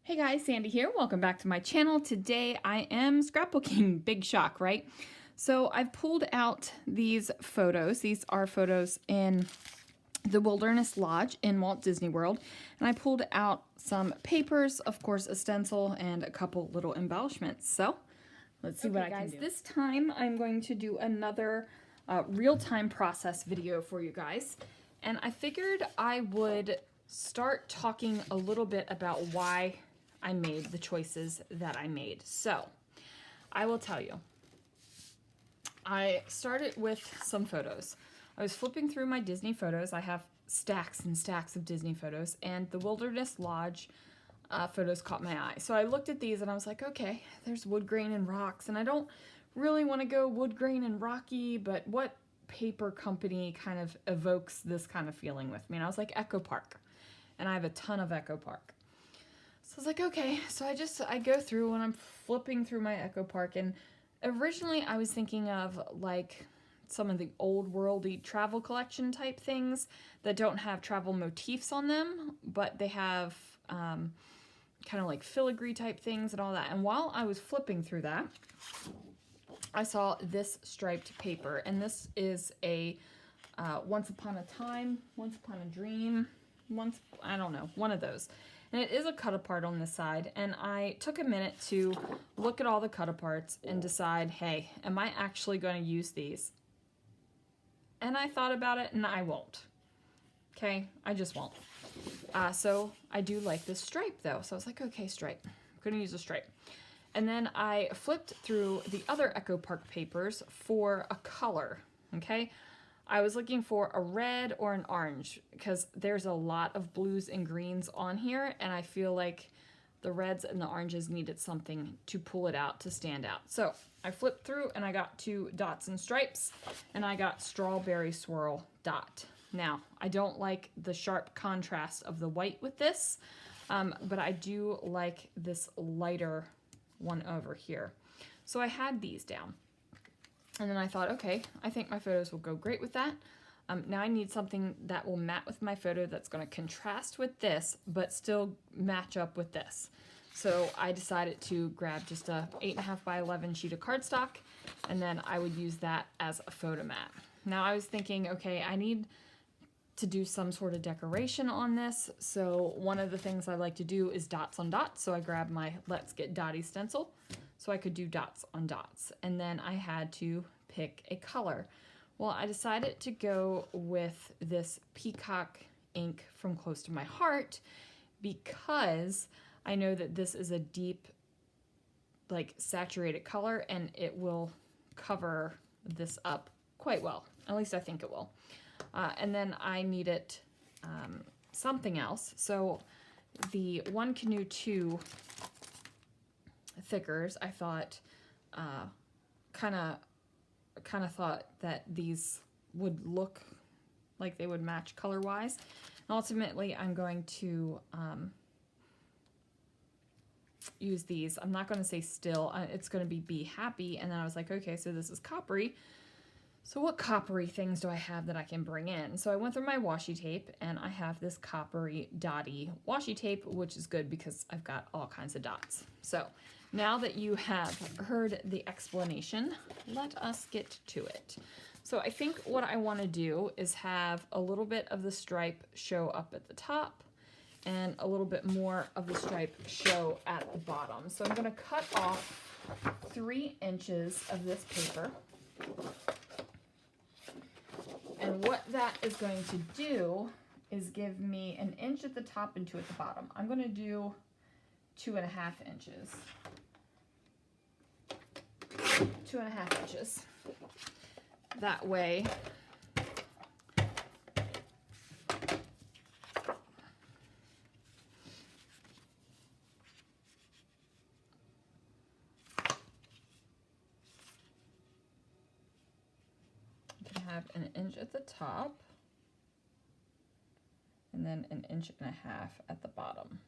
Hey guys, Sandy here. Welcome back to my channel. Today I am scrapbooking. Big shock, right? So I've pulled out these photos. These are photos in the Wilderness Lodge in Walt Disney World. And I pulled out some papers, of course, a stencil, and a couple little embellishments. So let's see what I can do. This time I'm going to do another real-time process video for you guys. And I figured I would start talking a little bit about why I made the choices that I made. So I will tell you, I started with some photos. I was flipping through my Disney photos. I have stacks and stacks of Disney photos, and the Wilderness Lodge photos caught my eye. So I looked at these and I was like, okay, there's wood grain and rocks, and I don't really want to go wood grain and rocky, but what paper company kind of evokes this kind of feeling with me? And I was like, Echo Park, and I have a ton of Echo Park. So I was like, okay, so I go through and I'm flipping through my Echo Park, and originally I was thinking of like some of the old worldy travel collection type things that don't have travel motifs on them, but they have kind of like filigree type things and all that. And while I was flipping through that, I saw this striped paper, and this is a Once Upon a Time, Once Upon a Dream, I don't know, one of those. And it is a cut apart on this side, and I took a minute to look at all the cut aparts and decide, hey, am I actually going to use these? And I thought about it, and I won't. Okay, I just won't. So I do like this stripe though, so I was like, okay, stripe. I'm going to use a stripe. And then I flipped through the other Echo Park papers for a color, okay? I was looking for a red or an orange because there's a lot of blues and greens on here, and I feel like the reds and the oranges needed something to pull it out to stand out. So I flipped through and I got two dots and stripes, and I got strawberry swirl dot. Now, I don't like the sharp contrast of the white with this, but I do like this lighter one over here. So I had these down. And then I thought, okay, I think my photos will go great with that. Now I need something that will match with my photo that's going to contrast with this, but still match up with this. So I decided to grab just a 8.5 by 11 sheet of cardstock, and then I would use that as a photo mat. Now I was thinking, okay, I need to do some sort of decoration on this. So one of the things I like to do is dots on dots. So I grabbed my Let's Get Dotty stencil so I could do dots on dots. And then I had to pick a color. Well, I decided to go with this peacock ink from Close to My Heart because I know that this is a deep, like saturated color, and it will cover this up quite well. At least I think it will. And then I needed something else. So the One Canoe 2 thickers, I thought, kind of thought that these would look like they would match color-wise. And ultimately, I'm going to use these. I'm not going to say still. It's going to be happy. And then I was like, okay, so this is coppery. So what coppery things do I have that I can bring in? So I went through my washi tape, and I have this coppery dotty washi tape, which is good because I've got all kinds of dots. So now that you have heard the explanation, let us get to it. So I think what I want to do is have a little bit of the stripe show up at the top and a little bit more of the stripe show at the bottom. So I'm going to cut off 3 inches of this paper. And what that is going to do is give me 1 inch at the top and 2 at the bottom. I'm going to do 2.5 inches. 2.5 inches. That way, you can have 1 inch at the top and then 1.5 inches at the bottom.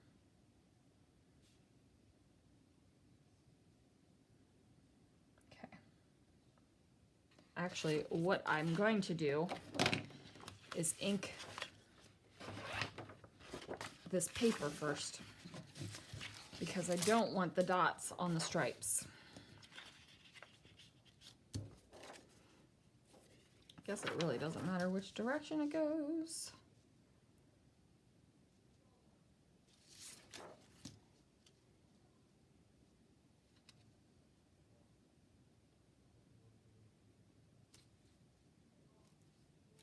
Actually, what I'm going to do is ink this paper first. because I don't want the dots on the stripes. I guess it really doesn't matter which direction it goes.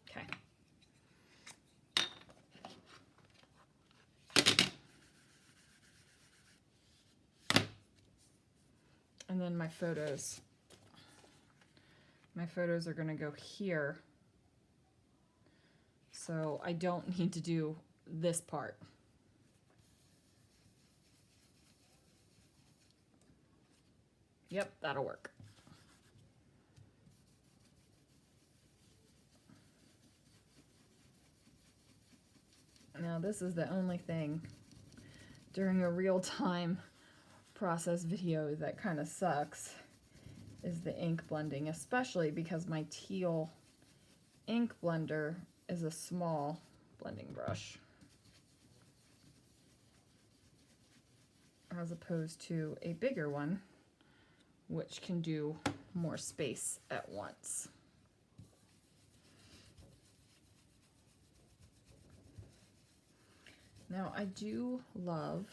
Okay. And then my photos are going to go here. So I don't need to do this part. Yep, that'll work. Now this is the only thing during a real-time process video that kind of sucks, is the ink blending, especially because my teal ink blender is a small blending brush as opposed to a bigger one, which can do more space at once. Now I do love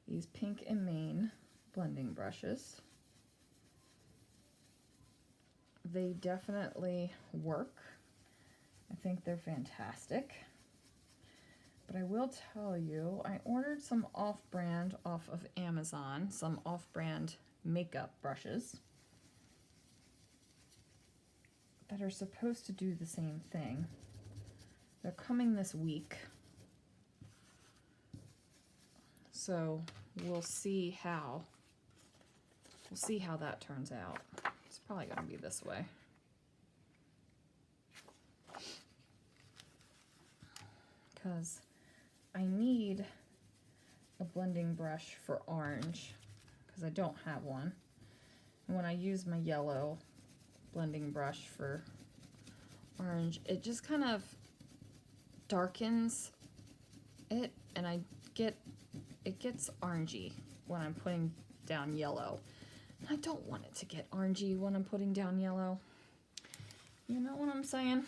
these Pink and Main blending brushes. They definitely work. I think they're fantastic. But I will tell you, I ordered some off-brand off of Amazon, some off-brand makeup brushes that are supposed to do the same thing. They're coming this week. So we'll see how that turns out. It's probably going to be this way. Because I need a blending brush for orange because I don't have one. And when I use my yellow blending brush for orange, it just kind of darkens it, and it gets orangey when I'm putting down yellow. And I don't want it to get orangey when I'm putting down yellow. You know what I'm saying?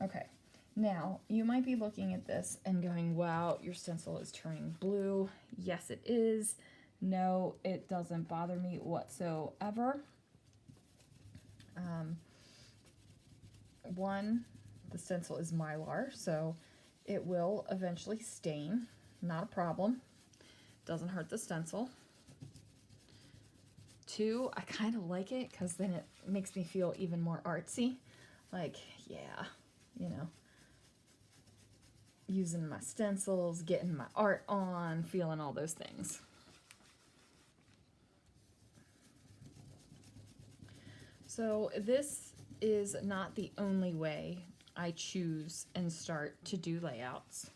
Okay, now you might be looking at this and going, wow, your stencil is turning blue. Yes, it is. No, it doesn't bother me whatsoever. One, the stencil is Mylar, so it will eventually stain. Not a problem. Doesn't hurt the stencil. Two, I kind of like it because then it makes me feel even more artsy. Like, yeah, you know, using my stencils, getting my art on, feeling all those things. So this is not the only way I choose and start to do layouts.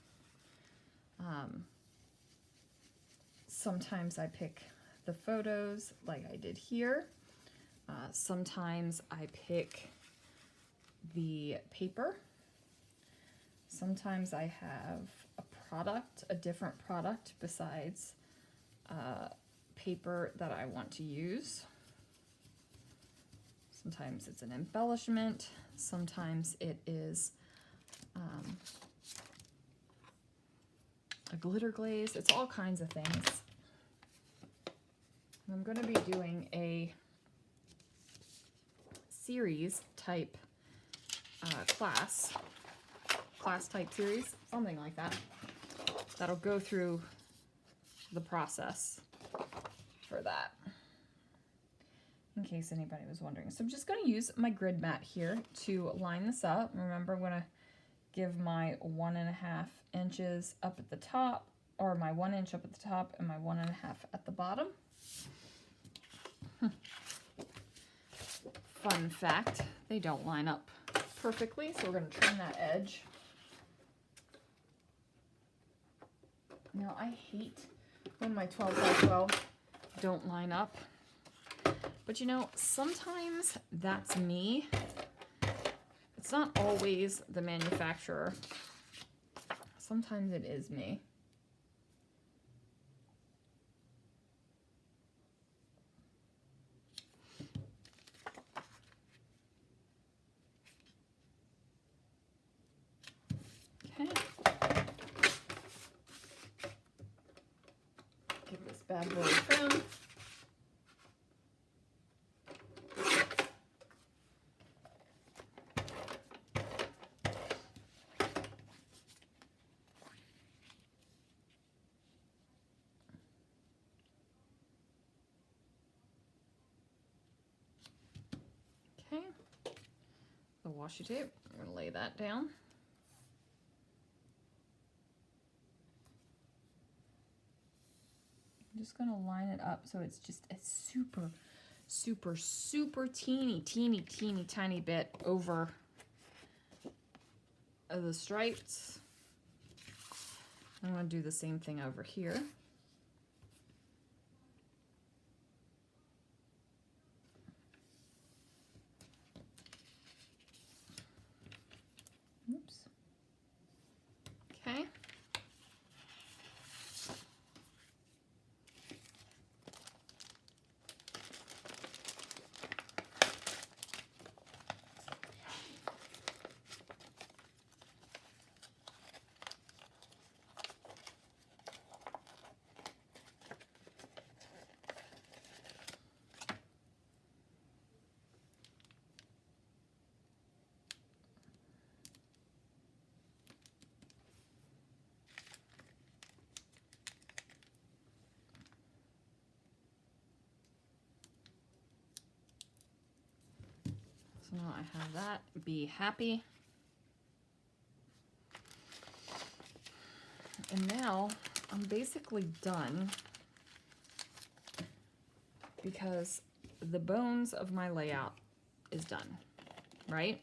Sometimes I pick the photos like I did here. Sometimes I pick the paper. Sometimes I have a different product besides paper that I want to use. Sometimes it's an embellishment. Sometimes it is a glitter glaze. It's all kinds of things. I'm going to be doing a series type class type series, something like that. That'll go through the process for that, in case anybody was wondering. So I'm just going to use my grid mat here to line this up. Remember, I'm going to give my 1.5 inches up at the top, or my 1 inch up at the top and my 1.5 at the bottom. Fun fact, they don't line up perfectly, so we're going to trim that edge. Now, I hate when my 12 by 12 don't line up. But you know, sometimes that's me. It's not always the manufacturer. Sometimes it is me. bad boy trim. Okay, the washi tape, I'm going to lay that down. I'm just going to line it up so it's just a super, super, super teeny, teeny, teeny, tiny bit over the stripes. I'm going to do the same thing over here. Oops. Okay. So now I have that. Be happy. And now I'm basically done because the bones of my layout is done, right?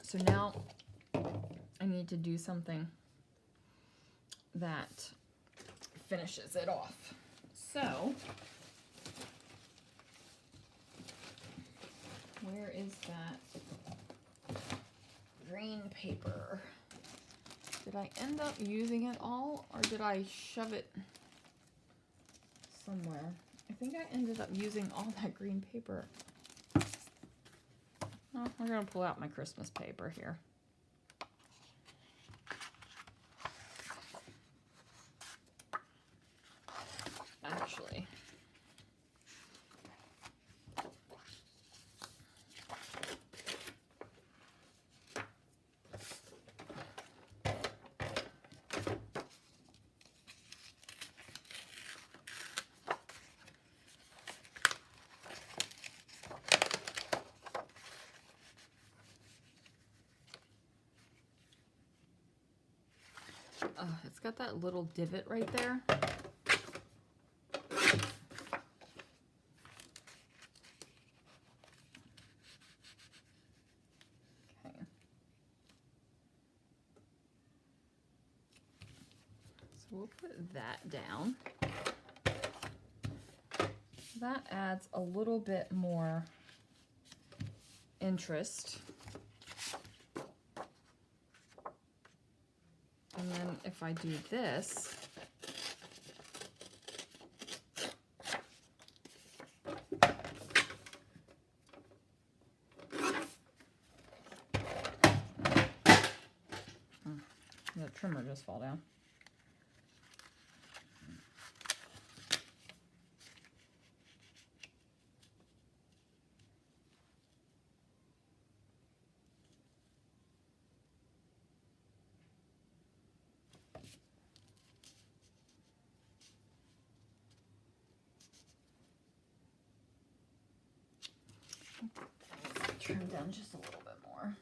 So now I need to do something that finishes it off. So, where is that green paper? Did I end up using it all, or did I shove it somewhere? I think I ended up using all that green paper. Oh, we're gonna pull out my Christmas paper here. Actually, it's got that little divot right there. We'll put that down. That adds a little bit more interest. And then if I do this, the trimmer just fall down. Trim down just a little bit more.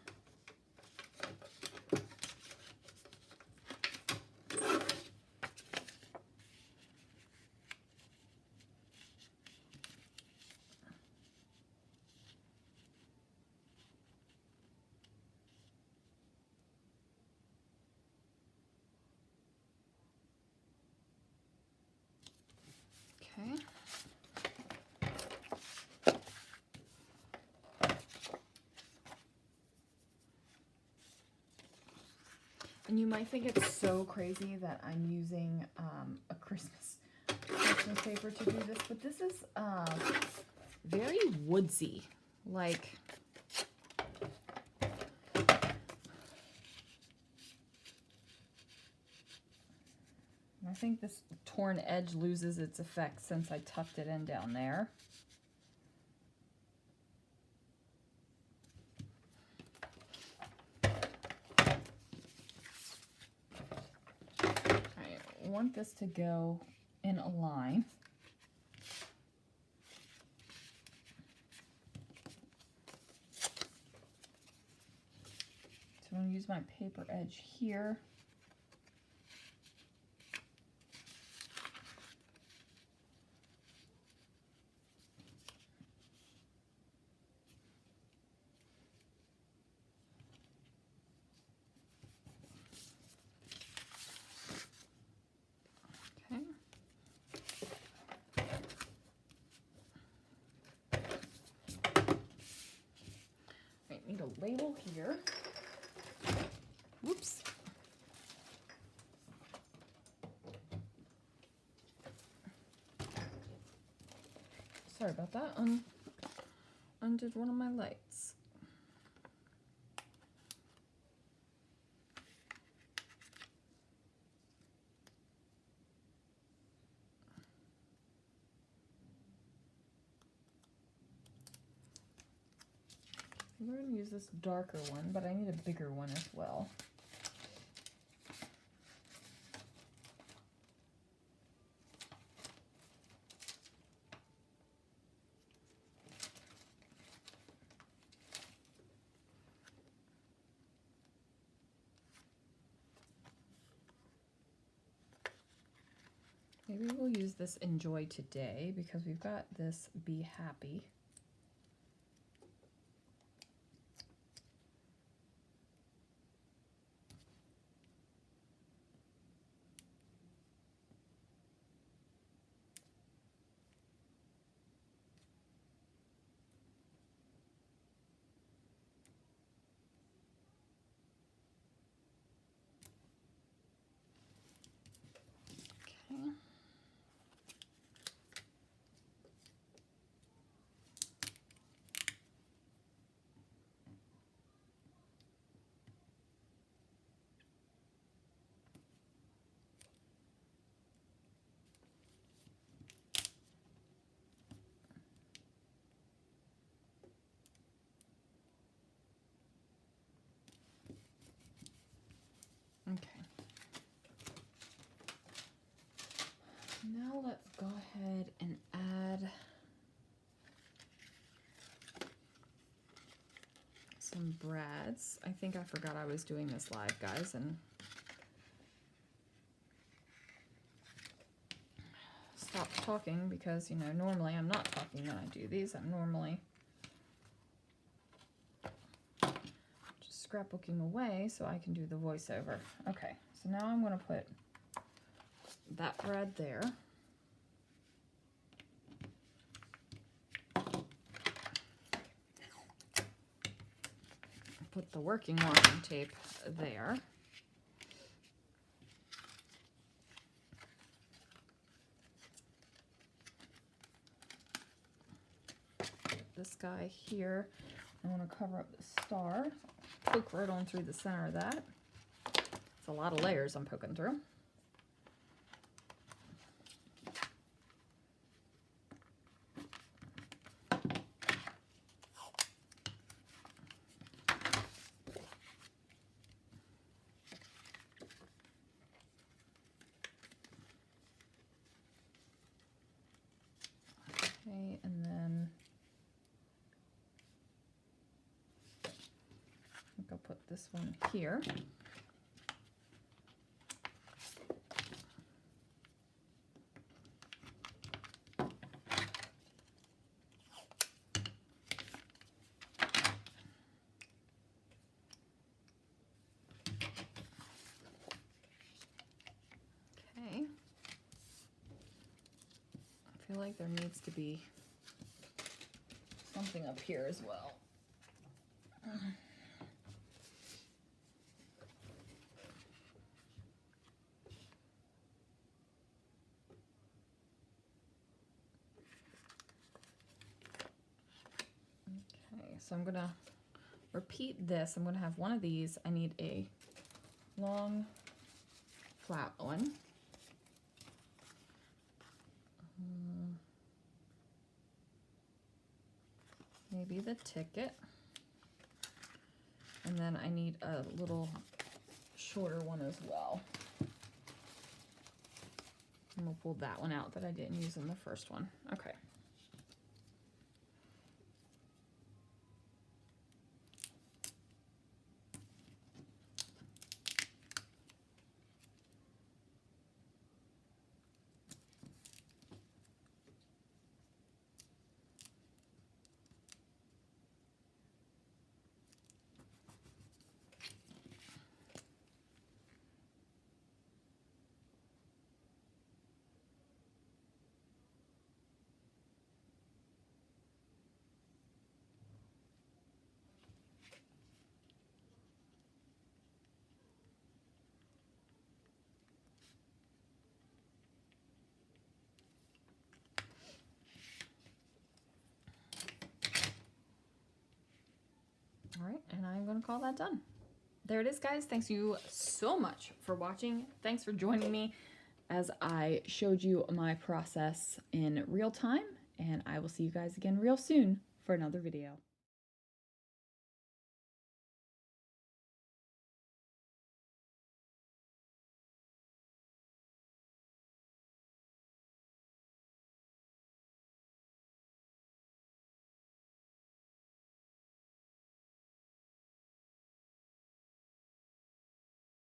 Okay. And you might think it's so crazy that I'm using a Christmas paper to do this, but this is very woodsy. Like, think this torn edge loses its effect since I tucked it in down there. I want this to go in a line. So I'm going to use my paper edge here. Need a label here. Whoops. Sorry about that. Undid one of my lights. We're going to use this darker one, but I need a bigger one as well. Maybe we'll use this Enjoy Today because we've got this Be Happy. Okay. Now let's go ahead and add some brads. I think I forgot I was doing this live, guys, and stopped talking because, you know, normally I'm not talking when I do these. I'm normally just scrapbooking away so I can do the voiceover. Okay, so now I'm going to put that brad there. Put the working washi tape there. This guy here, I want to cover up the star. Poke right on through the center of that. It's a lot of layers I'm poking through. Okay, and then I think I'll put this one here. Okay. I feel like there needs to be something up here as well. Okay, so I'm gonna repeat this. I'm gonna have one of these. I need a long flat one. maybe the ticket. And then I need a little shorter one as well. And we'll pull that one out that I didn't use in the first one. Okay. All right, and I'm going to call that done. There it is, guys. Thanks you so much for watching. Thanks for joining me as I showed you my process in real time, and I will see you guys again real soon for another video.